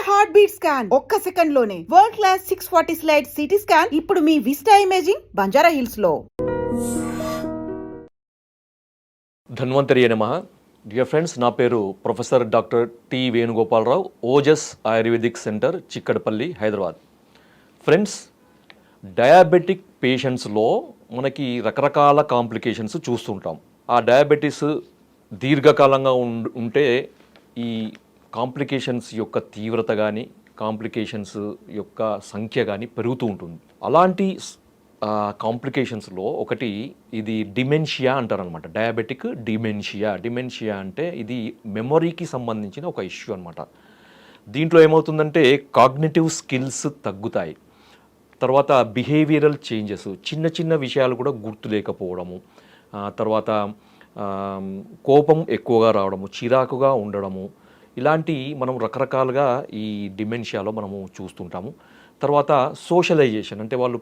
Heart beat scan ఒక్క second లోనే world class 640 slide CT scan ఇప్పుడు మీ విస్టా ఇమేజింగ్ బంజారా హిల్స్ లో. ధన్వంతరి నమః. డియర్ ఫ్రెండ్స్, నా పేరు professor doctor T Venugopalarao, Ojas ayurvedic centre, Chikkadpally, Hyderabad. Friends, diabetic పేషెంట్స్లో మనకి రకరకాల కాంప్లికేషన్స్ చూస్తుంటాం. ఆ డయాబెటీస్ దీర్ఘకాలంగా ఉంటే ఈ కాంప్లికేషన్స్ యొక్క తీవ్రత కానీ కాంప్లికేషన్స్ యొక్క సంఖ్య కానీ పెరుగుతూ ఉంటుంది. అలాంటి కాంప్లికేషన్స్లో ఒకటి ఇది డిమెన్షియా అంటారనమాట. డయాబెటిక్ డిమెన్షియా అంటే ఇది మెమొరీకి సంబంధించిన ఒక ఇష్యూ అనమాట. దీంట్లో ఏమవుతుందంటే కాగ్నిటివ్ స్కిల్స్ తగ్గుతాయి. తర్వాత బిహేవియరల్ చేంజెస్, చిన్న చిన్న విషయాలు కూడా గుర్తు లేకపోవడము, తర్వాత కోపం ఎక్కువగా రావడము, చిరాకుగా ఉండడము, ఇలాంటి మనం రకరకాలుగా ఈ డిమెన్షియాలో మనము చూస్తుంటాము. తర్వాత సోషలైజేషన్, అంటే వాళ్ళు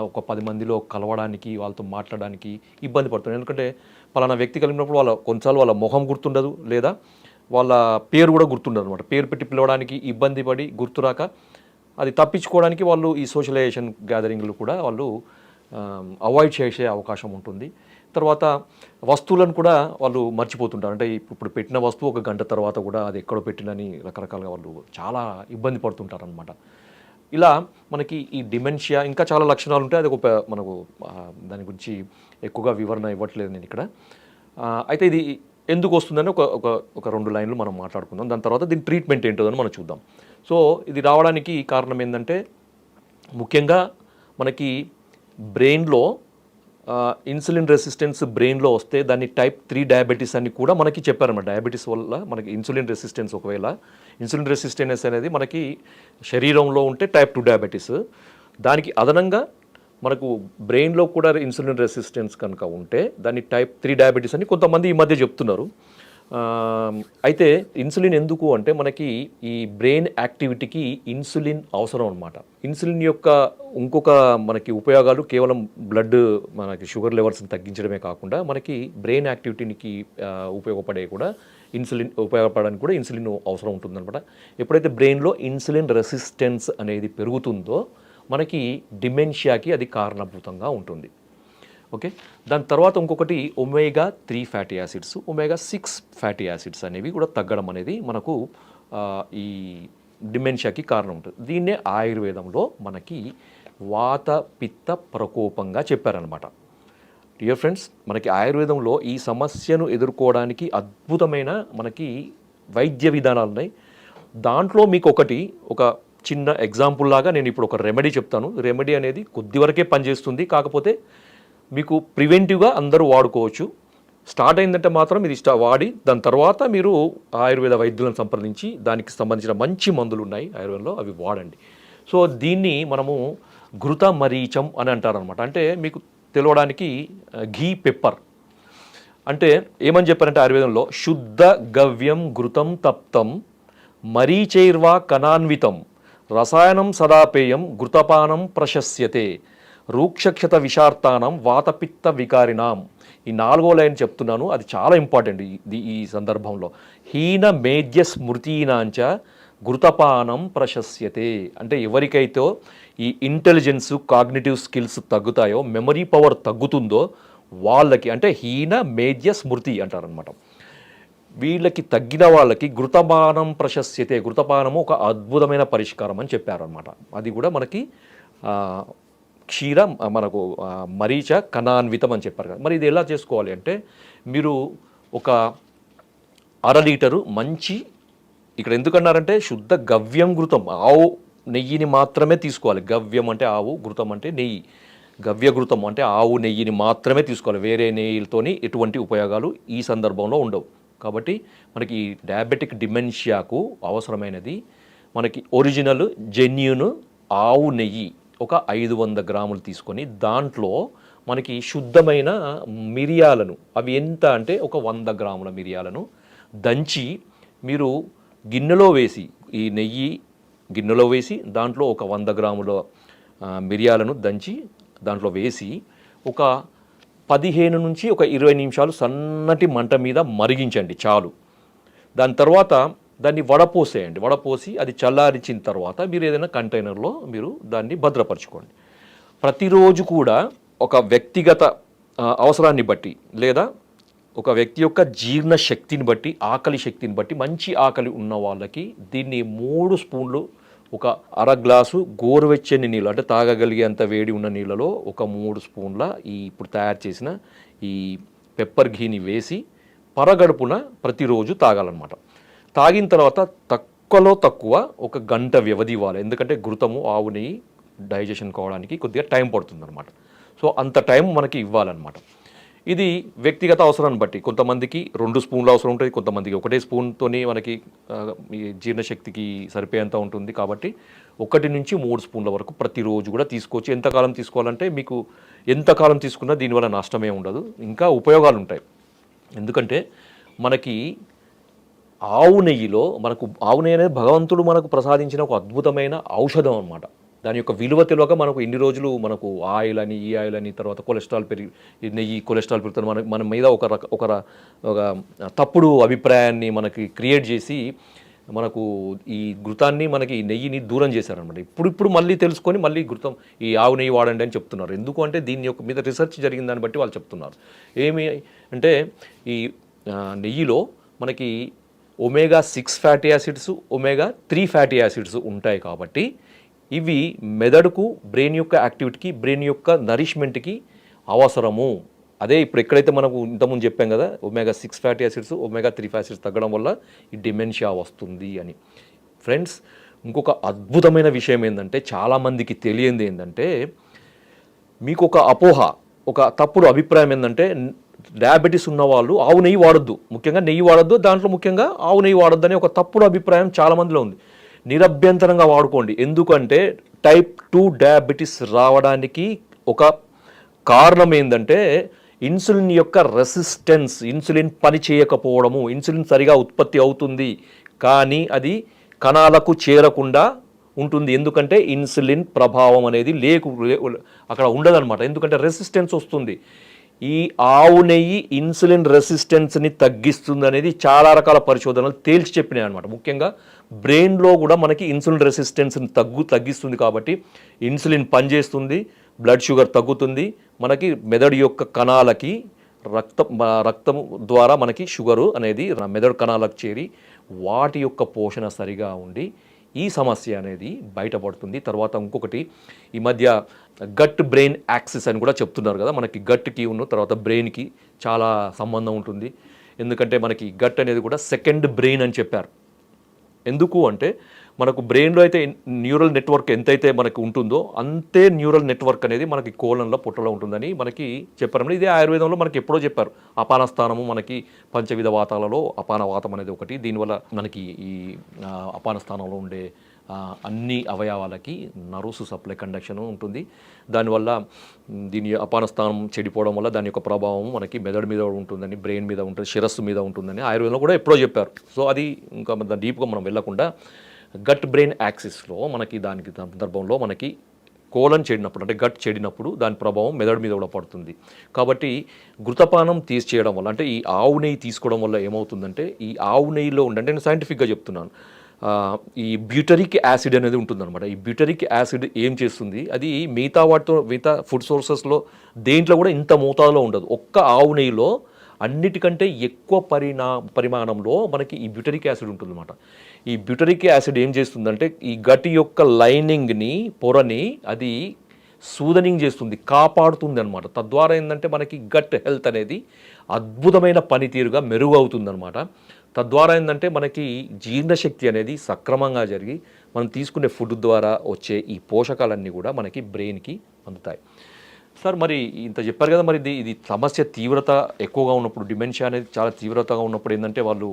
ఒక 10 మందిలో కలవడానికి, వాళ్ళతో మాట్లాడడానికి ఇబ్బంది పడుతున్నారు. ఎందుకంటే పలానా వ్యక్తి కలిగినప్పుడు కొన్నిసార్లు వాళ్ళ మొహం గుర్తుండదు, లేదా వాళ్ళ పేరు కూడా గుర్తుండదు అనమాట. పేరు పెట్టి పిలవడానికి ఇబ్బంది పడి గుర్తురాక అది తప్పించుకోవడానికి వాళ్ళు ఈ సోషలైజేషన్ గ్యాదరింగ్లు కూడా వాళ్ళు అవాయిడ్ చేసే అవకాశం ఉంటుంది. తర్వాత వస్తువులను కూడా వాళ్ళు మర్చిపోతుంటారు. అంటే ఇప్పుడు పెట్టిన వస్తువు ఒక గంట తర్వాత కూడా అది ఎక్కడో పెట్టినని రకరకాలుగా వాళ్ళు చాలా ఇబ్బంది పడుతుంటారు అనమాట. ఇలా మనకి ఈ డిమెన్షియా ఇంకా చాలా లక్షణాలు ఉంటాయి. అది ఒక మనకు దాని గురించి ఎక్కువగా వివరణ ఇవ్వట్లేదు నేను ఇక్కడ. అయితే ఇది ఎందుకు వస్తుందని ఒక 2 లైన్లు మనం మాట్లాడుకుందాం. దాని తర్వాత దీని ట్రీట్మెంట్ ఏంటో అని మనం చూద్దాం. సో ఇది రావడానికి కారణం ఏంటంటే ముఖ్యంగా మనకి బ్రెయిన్లో ఇన్సులిన్ రెసిస్టెన్స్ బ్రెయిన్లో వస్తే దాన్ని టైప్ 3 డయాబెటీస్ అని కూడా మనకి చెప్పారన్నమాట. డయాబెటీస్ వల్ల మనకి ఇన్సులిన్ రెసిస్టెన్స్, ఒకవేళ ఇన్సులిన్ రెసిస్టెన్స్ అనేది మనకి శరీరంలో ఉంటే టైప్ 2 డయాబెటీస్, దానికి అదనంగా మనకు బ్రెయిన్లో కూడా ఇన్సులిన్ రెసిస్టెన్స్ కనుక ఉంటే దాన్ని టైప్ 3 డయాబెటీస్ అని కొంతమంది ఈ మధ్య చెప్తున్నారు. అయితే ఇన్సులిన్ ఎందుకు అంటే మనకి ఈ బ్రెయిన్ యాక్టివిటీకి ఇన్సులిన్ అవసరం అనమాట. ఇన్సులిన్ యొక్క ఇంకొక మనకి ఉపయోగాలు కేవలం బ్లడ్ మనకి షుగర్ లెవెల్స్ని తగ్గించడమే కాకుండా మనకి బ్రెయిన్ యాక్టివిటీకి ఉపయోగపడడానికి కూడా ఇన్సులిన్ అవసరం ఉంటుందన్నమాట. ఎప్పుడైతే బ్రెయిన్లో ఇన్సులిన్ రెసిస్టెన్స్ అనేది పెరుగుతుందో మనకి డిమెన్షియాకి అది కారణభూతంగా ఉంటుంది. ఓకే, దాని తర్వాత ఇంకొకటి omega 3 fatty acids, omega 6 fatty acids అనేవి కూడా తగ్గడం అనేది మనకు ఈ డిమెన్షియాకి కారణం ఉంటుంది. దీన్నే ఆయుర్వేదంలో మనకి వాత పిత్త ప్రకోపంగా చెప్పారనమాట. డియర్ ఫ్రెండ్స్, మనకి ఆయుర్వేదంలో ఈ సమస్యను ఎదుర్కోవడానికి అద్భుతమైన మనకి వైద్య విధానాలు ఉన్నాయి. దాంట్లో మీకు ఒక చిన్న ఎగ్జాంపుల్ లాగా నేను ఇప్పుడు ఒక రెమెడీ చెప్తాను. రెమెడీ అనేది కొద్ది వరకే పనిచేస్తుంది, కాకపోతే మీకు ప్రివెంటివ్గా అందరూ వాడుకోవచ్చు. స్టార్ట్ అయిందంటే మాత్రం ఇది వాడి దాని తర్వాత మీరు ఆయుర్వేద వైద్యులను సంప్రదించి దానికి సంబంధించిన మంచి మందులు ఉన్నాయి ఆయుర్వేదంలో, అవి వాడండి. సో దీన్ని మనము ఘృత మరీచం అని అంటారనమాట. అంటే మీకు తెలవడానికి ఘీ పెప్పర్ అంటే ఏమని చెప్పారంటే ఆయుర్వేదంలో శుద్ధ గవ్యం ఘృతం తప్తం మరీచైర్వా కణాన్వితం రసాయనం సదాపేయం ఘృతపానం ప్రశస్యతే రూక్షక్షత విషార్తానం వాతపిత్త వికారినాం. ఈ 4వ లైన్ చెప్తున్నాను, అది చాలా ఇంపార్టెంట్ ఈ సందర్భంలో. హీన మేధ్య స్మృతీనాంచ ఘృతపానం ప్రశస్యతే. అంటే ఎవరికైతే ఈ ఇంటెలిజెన్స్, కాగ్నిటివ్ స్కిల్స్ తగ్గుతాయో, మెమరీ పవర్ తగ్గుతుందో వాళ్ళకి, అంటే హీన మేధ్య స్మృతి అంటారనమాట, వీళ్ళకి తగ్గిన వాళ్ళకి ఘృతపానం ప్రశస్యతే. ఘృతపానము ఒక అద్భుతమైన పరిష్కారం అని చెప్పారనమాట. అది కూడా మనకి క్షీరం మనకు మరీచ కణాన్వితం అని చెప్పారు కదా. మరి ఇది ఎలా చేసుకోవాలి అంటే మీరు ఒక 1/2 లీటరు మంచి, ఇక్కడ ఎందుకన్నారంటే శుద్ధ గవ్యం ఘృతం, ఆవు నెయ్యిని మాత్రమే తీసుకోవాలి. గవ్యం అంటే ఆవు, ఘృతం అంటే నెయ్యి. గవ్య ఘృతం అంటే ఆవు నెయ్యిని మాత్రమే తీసుకోవాలి. వేరే నెయ్యిలతోని ఎటువంటి ఉపయోగాలు ఈ సందర్భంలో ఉండవు. కాబట్టి మనకి డయాబెటిక్ డిమెన్షియాకు అవసరమైనది మనకి ఒరిజినల్ జెన్యూన్ ఆవు నెయ్యి ఒక 500 గ్రాములు తీసుకొని దాంట్లో మనకి శుద్ధమైన మిరియాలను, అవి ఎంత అంటే ఒక 100 గ్రాముల మిరియాలను దంచి మీరు గిన్నెలో వేసి, ఈ నెయ్యి గిన్నెలో వేసి దాంట్లో ఒక 100 గ్రాముల మిరియాలను దంచి దాంట్లో వేసి ఒక 15 నుంచి ఒక 20 నిమిషాలు సన్నటి మంట మీద మరిగించండి చాలు. దాని తర్వాత దాన్ని వడపోసేయండి. వడపోసి అది చల్లారించిన తర్వాత మీరు ఏదైనా కంటైనర్లో మీరు దాన్ని భద్రపరచుకోండి. ప్రతిరోజు కూడా ఒక వ్యక్తిగత అవసరాన్ని బట్టి లేదా ఒక వ్యక్తి యొక్క జీర్ణ శక్తిని బట్టి, ఆకలి శక్తిని బట్టి, మంచి ఆకలి ఉన్న వాళ్ళకి దీన్ని 3 స్పూన్లు ఒక అర గ్లాసు గోరువెచ్చని నీళ్ళు అంటే తాగగలిగేంత వేడి ఉన్న నీళ్ళలో ఒక 3 స్పూన్ల ఈ ఇప్పుడు తయారు చేసిన ఈ పెప్పర్ ఘీని వేసి పరగడుపున ప్రతిరోజు తాగాలన్నమాట. తాగిన తర్వాత తక్కువలో తక్కువ ఒక గంట వ్యవధి ఇవ్వాలి. ఎందుకంటే ఘృతము ఆవు నెయ్యి డైజెషన్ కావడానికి కొద్దిగా టైం పడుతుందన్నమాట. సో అంత టైం మనకి ఇవ్వాలన్నమాట. ఇది వ్యక్తిగత అవసరాన్ని బట్టి కొంతమందికి 2 స్పూన్లు అవసరం ఉంటుంది, కొంతమందికి 1 స్పూన్తోనే మనకి ఈ జీర్ణశక్తికి సరిపోయేంత ఉంటుంది. కాబట్టి 1 నుంచి 3 స్పూన్ల వరకు ప్రతిరోజు కూడా తీసుకోవచ్చు. ఎంతకాలం తీసుకోవాలంటే మీకు ఎంతకాలం తీసుకున్నా దీనివల్ల నష్టమే ఉండదు, ఇంకా ఉపయోగాలు ఉంటాయి. ఎందుకంటే మనకి ఆవు నెయ్యిలో ఆవు నెయ్యి అనేది భగవంతుడు మనకు ప్రసాదించిన ఒక అద్భుతమైన ఔషధం అన్నమాట. దాని యొక్క విలువ తెలియక మనకు ఇన్ని రోజులు మనకు ఆయిల్ అని ఈ ఆయిల్ అని తర్వాత కొలెస్ట్రాల్ నెయ్యి కొలెస్ట్రాల్ పెరుగుతుంది మన మీద ఒక తప్పుడు అభిప్రాయాన్ని మనకి క్రియేట్ చేసి మనకు ఈ ఘృతాన్ని మనకి నెయ్యిని దూరం చేశారనమాట. ఇప్పుడు మళ్ళీ తెలుసుకొని మళ్ళీ ఘృతం ఈ ఆవు నెయ్యి వాడండి అని చెప్తున్నారు. ఎందుకు అంటే దీని యొక్క మీద రీసెర్చ్ జరిగిన దాన్ని బట్టి వాళ్ళు చెప్తున్నారు. ఏమి అంటే ఈ నెయ్యిలో మనకి omega 6 fatty acids, omega 3 fatty acids ఉంటాయి. కాబట్టి ఇవి మెదడుకు, బ్రెయిన్ యొక్క యాక్టివిటీకి, బ్రెయిన్ యొక్క నరిష్మెంట్కి అవసరము. అదే ఇప్పుడు ఎక్కడైతే మనకు ఇంతకుముందు చెప్పాం కదా, omega 6 fatty acids, omega 3 fatty acids తగ్గడం వల్ల ఈ డిమెన్షియా వస్తుంది అని. ఫ్రెండ్స్, ఇంకొక అద్భుతమైన విషయం ఏంటంటే చాలామందికి తెలియంది ఏంటంటే మీకు ఒక అపోహ, ఒక తప్పుడు అభిప్రాయం ఏంటంటే డయాబెటీస్ ఉన్నవాళ్ళు ఆవు నెయ్యి వాడొద్దు, ముఖ్యంగా నెయ్యి వాడొద్దు, దాంట్లో ముఖ్యంగా ఆవు నెయ్యి వాడొద్దు అనే ఒక తప్పుడు అభిప్రాయం చాలామందిలో ఉంది. నిరభ్యంతరంగా వాడుకోండి. ఎందుకంటే టైప్ 2 డయాబెటీస్ రావడానికి ఒక కారణం ఏంటంటే ఇన్సులిన్ యొక్క రెసిస్టెన్స్, ఇన్సులిన్ పని చేయకపోవడము. ఇన్సులిన్ సరిగా ఉత్పత్తి అవుతుంది కానీ అది కణాలకు చేరకుండా ఉంటుంది. ఎందుకంటే ఇన్సులిన్ ప్రభావం అనేది అక్కడ ఉండదన్నమాట. ఎందుకంటే రెసిస్టెన్స్ వస్తుంది. ఈ ఆవు నెయ్యి ఇన్సులిన్ రెసిస్టెన్స్ని తగ్గిస్తుంది అనేది చాలా రకాల పరిశోధనలు తేల్చి చెప్పినాయి అనమాట. ముఖ్యంగా బ్రెయిన్లో కూడా మనకి ఇన్సులిన్ రెసిస్టెన్స్ని తగ్గిస్తుంది. కాబట్టి ఇన్సులిన్ పనిచేస్తుంది, బ్లడ్ షుగర్ తగ్గుతుంది, మనకి మెదడు యొక్క కణాలకి రక్తం ద్వారా మనకి షుగరు అనేది మెదడు కణాలకు చేరి వాటి యొక్క పోషణ సరిగా ఉండి ఈ సమస్య అనేది బయటపడుతుంది. తర్వాత ఇంకొకటి ఈ మధ్య గట్ బ్రెయిన్ యాక్సిస్ అని కూడా చెప్తున్నారు కదా. మనకి గట్కి తర్వాత బ్రెయిన్కి చాలా సంబంధం ఉంటుంది. ఎందుకంటే మనకి గట్ అనేది కూడా సెకండ్ బ్రెయిన్ అని చెప్పారు. ఎందుకు అంటే మనకు బ్రెయిన్లో అయితే న్యూరల్ నెట్వర్క్ ఎంతైతే మనకు ఉంటుందో అంతే న్యూరల్ నెట్వర్క్ అనేది మనకి కోలంలో పుట్టలో ఉంటుందని మనకి చెప్పారు. ఇదే ఆయుర్వేదంలో మనకి ఎప్పుడో చెప్పారు. అపాన స్థానము మనకి పంచవిధ వాతాలలో అపాన వాతం అనేది ఒకటి. దీనివల్ల మనకి ఈ అపాన స్థానంలో ఉండే అన్ని అవయవాలకి నర్వ్స్ సప్లై కండక్షన్ ఉంటుంది. దానివల్ల దీని అపాన స్థానం చెడిపోవడం వల్ల దాని యొక్క ప్రభావం మనకి మెదడు మీద ఉంటుందని, బ్రెయిన్ మీద ఉంటుంది, శిరస్సు మీద ఉంటుందని ఆయుర్వేదంలో కూడా ఎప్పుడో చెప్పారు. సో అది ఇంకా డీప్గా మనం వెళ్ళకుండా గట్ బ్రెయిన్ యాక్సిస్లో మనకి దానికి సందర్భంలో మనకి కోలన్ చెడినప్పుడు అంటే గట్ చెడినప్పుడు దాని ప్రభావం మెదడు మీద కూడా పడుతుంది. కాబట్టి ఘృతపానం తీసేయడం వల్ల అంటే ఈ ఆవు నెయ్యి తీసుకోవడం వల్ల ఏమవుతుందంటే ఈ ఆవు నెయ్యిలో ఉండంటే నేను సైంటిఫిక్గా చెప్తున్నాను, ఈ బ్యూటరిక్ యాసిడ్ అనేది ఉంటుందన్నమాట. ఈ బ్యూటరిక్ యాసిడ్ ఏం చేస్తుంది, అది మిగతా ఫుడ్ సోర్సెస్లో దేంట్లో కూడా ఇంత మోతాదులో ఉండదు. ఒక్క ఆవు నెయ్యిలో అన్నిటికంటే ఎక్కువ పరిమాణంలో మనకి ఈ బ్యూటరిక్ యాసిడ్ ఉంటుందన్నమాట. ఈ బ్యూటరిక్ యాసిడ్ ఏం చేస్తుందంటే ఈ గట్ యొక్క లైనింగ్ని, పొరని అది సూదనింగ్ చేస్తుంది, కాపాడుతుంది అనమాట. తద్వారా ఏంటంటే మనకి గట్ హెల్త్ అనేది అద్భుతమైన పనితీరుగా మెరుగవుతుందన్నమాట. తద్వారా ఏంటంటే మనకి జీర్ణశక్తి అనేది సక్రమంగా జరిగి మనం తీసుకునే ఫుడ్ ద్వారా వచ్చే ఈ పోషకాలన్నీ కూడా మనకి బ్రెయిన్కి అందుతాయి. సార్, మరి ఇంత చెప్పారు కదా, మరి ఇది సమస్య తీవ్రత ఎక్కువగా ఉన్నప్పుడు, డిమెన్షియా అనేది చాలా తీవ్రతగా ఉన్నప్పుడు ఏంటంటే వాళ్ళు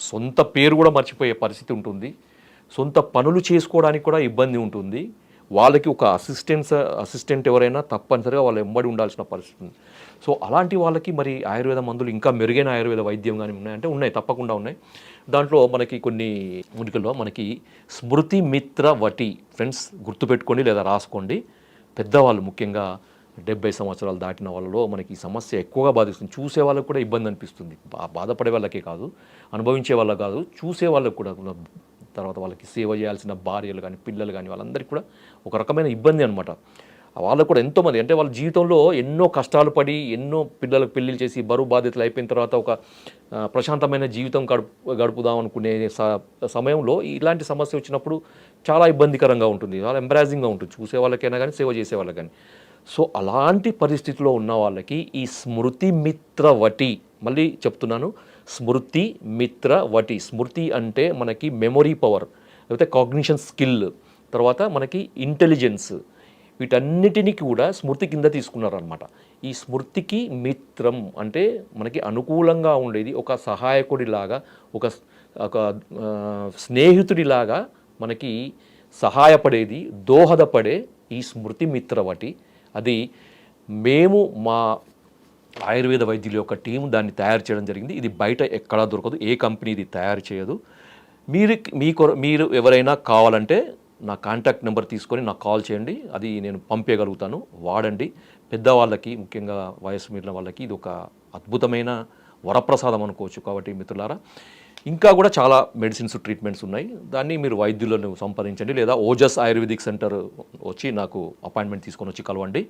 సొంత పేరు కూడా మర్చిపోయే పరిస్థితి ఉంటుంది, సొంత పనులు చేసుకోవడానికి కూడా ఇబ్బంది ఉంటుంది. వాళ్ళకి ఒక అసిస్టెంట్ ఎవరైనా తప్పనిసరిగా వాళ్ళు ఎంబడి ఉండాల్సిన పరిస్థితి ఉంది. సో అలాంటి వాళ్ళకి మరి ఆయుర్వేద మందులు ఇంకా మెరుగైన ఆయుర్వేద వైద్యం కానీ ఉన్నాయంటే ఉన్నాయి, తప్పకుండా ఉన్నాయి. దాంట్లో మనకి కొన్ని మూలికల్లో మనకి స్మృతి మిత్ర వటి, ఫ్రెండ్స్ గుర్తుపెట్టుకోండి లేదా రాసుకోండి. పెద్దవాళ్ళు ముఖ్యంగా 70 సంవత్సరాలు దాటిన వాళ్ళలో మనకి ఈ సమస్య ఎక్కువగా బాధిస్తుంది. చూసే వాళ్ళకు కూడా ఇబ్బంది అనిపిస్తుంది. బాధపడే వాళ్ళకే కాదు, అనుభవించే వాళ్ళకి కాదు, చూసే వాళ్ళకు కూడా. తర్వాత వాళ్ళకి సేవ చేయాల్సిన భార్యలు కానీ, పిల్లలు కానీ, వాళ్ళందరికీ కూడా ఒక రకమైన ఇబ్బంది అనమాట. వాళ్ళకు కూడా ఎంతోమంది అంటే వాళ్ళ జీవితంలో ఎన్నో కష్టాలు పడి, ఎన్నో పిల్లలకు పెళ్ళిళ్ళు చేసి, బరువు బాధ్యతలు అయిపోయిన తర్వాత ఒక ప్రశాంతమైన జీవితం గడుపుదాం అనుకునే సమయంలో ఇలాంటి సమస్య వచ్చినప్పుడు చాలా ఇబ్బందికరంగా ఉంటుంది, చాలా ఎంబరాజింగ్గా ఉంటుంది చూసే వాళ్ళకైనా కానీ, సేవ చేసే వాళ్ళకి కానీ. సో అలాంటి పరిస్థితిలో ఉన్న వాళ్ళకి ఈ స్మృతి మిత్ర వటి, మళ్ళీ చెప్తున్నాను, స్మృతి మిత్ర వటి. స్మృతి అంటే మనకి మెమొరీ పవర్, లేకపోతే కాగ్నిషన్ స్కిల్, తర్వాత మనకి ఇంటెలిజెన్స్, వీటన్నిటినీ కూడా స్మృతి కింద తీసుకున్నారనమాట. ఈ స్మృతికి మిత్రం అంటే మనకి అనుకూలంగా ఉండేది, ఒక సహాయకుడిలాగా, ఒక స్నేహితుడిలాగా మనకి సహాయపడేది, దోహదపడే ఈ స్మృతి మిత్రవటి. అది మేము మా ఆయుర్వేద వైద్యుల యొక్క టీం దాన్ని తయారు చేయడం జరిగింది. ఇది బయట ఎక్కడా దొరకదు, ఏ కంపెనీ ఇది తయారు చేయదు. మీరు ఎవరైనా కావాలంటే నా కాంటాక్ట్ నెంబర్ తీసుకొని నాకు కాల్ చేయండి, అది నేను పంపేయగలుగుతాను. వాడండి. పెద్దవాళ్ళకి, ముఖ్యంగా వయసు మీరిన వాళ్ళకి ఇది ఒక అద్భుతమైన వరప్రసాదం అనుకోవచ్చు. కాబట్టి మిత్రులారా, ఇంకా కూడా చాలా మెడిసిన్స్, ట్రీట్మెంట్స్ ఉన్నాయి. దాన్ని మీరు వైద్యులను సంప్రదించండి, లేదా ఓజస్ ఆయుర్వేదిక్ సెంటర్ వచ్చి నాకు అపాయింట్మెంట్ తీసుకొని వచ్చి కలవండి.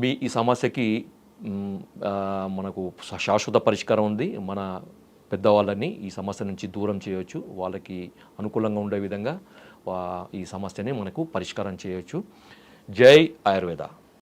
మీ ఈ సమస్యకి మనకు శాశ్వత పరిష్కారం ఉంది. మన పెద్దవాళ్ళని ఈ సమస్య నుంచి దూరం చేయవచ్చు, వాళ్ళకి అనుకూలంగా ఉండే విధంగా ఈ సమస్యని మనకు పరిష్కారం చేయవచ్చు. జై ఆయుర్వేద.